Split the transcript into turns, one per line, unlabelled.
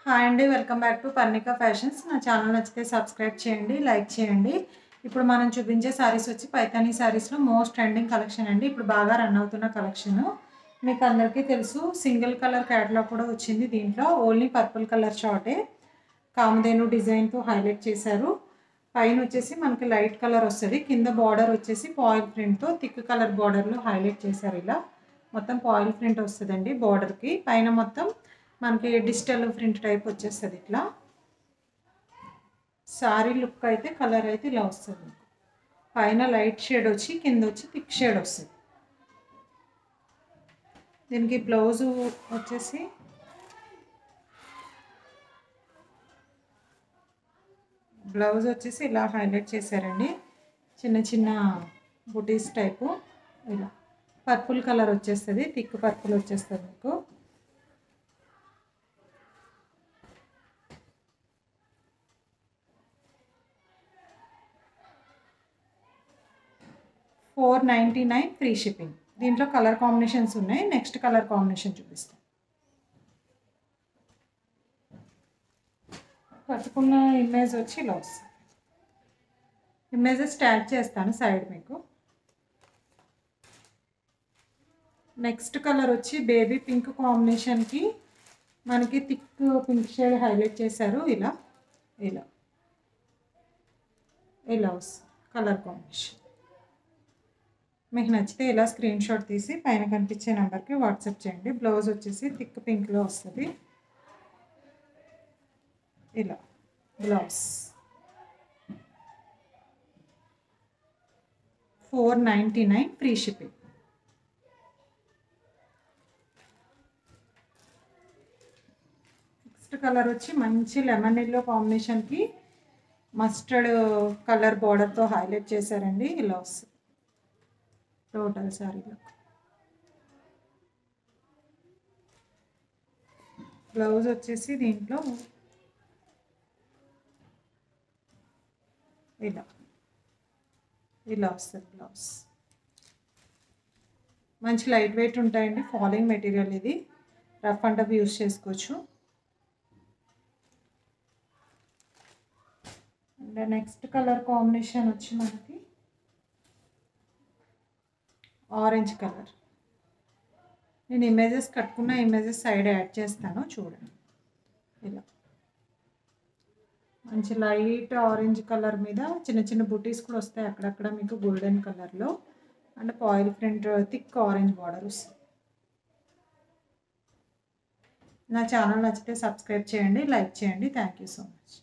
Hi అండి, welcome back to Parnika fashions. నా channel నచ్చితే సబ్స్క్రైబ్ చేయండి, లైక్ చేయండి. ఇప్పుడు మనం చూపించే సారీస్ వచ్చి పైతానీ సారీస్లో మోస్ట్ ట్రెండింగ్ కలెక్షన్ అండి. ఇప్పుడు బాగా రన్ అవుతున్న కలెక్షన్. మీకు అందరికీ తెలుసు, సింగిల్ కలర్ క్యాటలాగ్ కూడా వచ్చింది. దీంట్లో ఓన్లీ పర్పుల్ కలర్ షార్టే కామధేను డిజైన్తో హైలైట్ చేశారు. పైన వచ్చేసి మనకి లైట్ కలర్ వస్తుంది, కింద బార్డర్ వచ్చేసి పాయిల్ ప్రింట్తో థిక్ కలర్ బార్డర్లో హైలైట్ చేశారు. ఇలా మొత్తం పాయిల్ ప్రింట్ వస్తుందండి బార్డర్కి. పైన మొత్తం మనకి డిజిటల్ ప్రింట్ టైప్ వచ్చేస్తుంది. ఇట్లా సారీ లుక్ అయితే కలర్ అయితే ఇలా వస్తుంది. పైన లైట్ షేడ్ వచ్చి కింద వచ్చి థిక్ షేడ్ వస్తుంది. దీనికి బ్లౌజు వచ్చేసి ఇలా హైలైట్ చేశారండి. చిన్న చిన్న బుటీస్ టైపు. ఇలా పర్పుల్ కలర్ వచ్చేస్తుంది, థిక్ పర్పుల్ వచ్చేస్తుంది మీకు. $499 ఫ్రీ షిప్పింగ్. దీంట్లో కలర్ కాంబినేషన్స్ ఉన్నాయి. నెక్స్ట్ కలర్ కాంబినేషన్ చూపిస్తాను. కట్టుకున్న ఇమేజ్ వచ్చి ఇలా వస్తుంది. ఇమేజెస్ ట్యాగ్ చేస్తాను సైడ్ మీకు. నెక్స్ట్ కలర్ వచ్చి బేబీ పింక్ కాంబినేషన్కి మనకి థిక్ పింక్ షేడ్ హైలైట్ చేశారు. ఇలా ఇలా ఇలా వస్తుంది కలర్ కాంబినేషన్. మీకు నచ్చితే ఇలా స్క్రీన్ షాట్ తీసి పైన కనిపించే నెంబర్కి వాట్సాప్ చేయండి. బ్లౌజ్ వచ్చేసి థిక్ పింక్లో వస్తుంది. ఇలా blouse $499 free shipping. Next colour వచ్చి మంచి లెమన్ ఎల్లో కాంబినేషన్కి మస్టర్డ్ కలర్ బార్డర్తో హైలైట్ చేశారండి. ఇలా వస్తుంది టోటల్ సారీలో. బ్లౌజ్ వచ్చేసి దీంట్లో ఇలా ఇలా వస్తుంది బ్లౌజ్. మంచి లైట్ వెయిట్ ఉంటాయండి, ఫాలింగ్ మెటీరియల్. ఇది రఫ్ అండ్ టఫ్ యూజ్ చేసుకోవచ్చు. అండ్ నెక్స్ట్ కలర్ కాంబినేషన్ వచ్చి మనకి ఆరెంజ్ కలర్. నేను ఇమేజెస్ కట్టుకున్న ఇమేజెస్ సైడ్ యాడ్ చేస్తాను చూడండి. ఇలా మంచి లైట్ ఆరెంజ్ కలర్ మీద చిన్న చిన్న బుటీస్ కూడా వస్తాయి అక్కడక్కడ మీకు గోల్డెన్ కలర్లో. And foil print thick orange border వస్తుంది. నా ఛానల్ నచ్చితే సబ్స్క్రైబ్ చేయండి, లైక్ చేయండి. Thank you so much.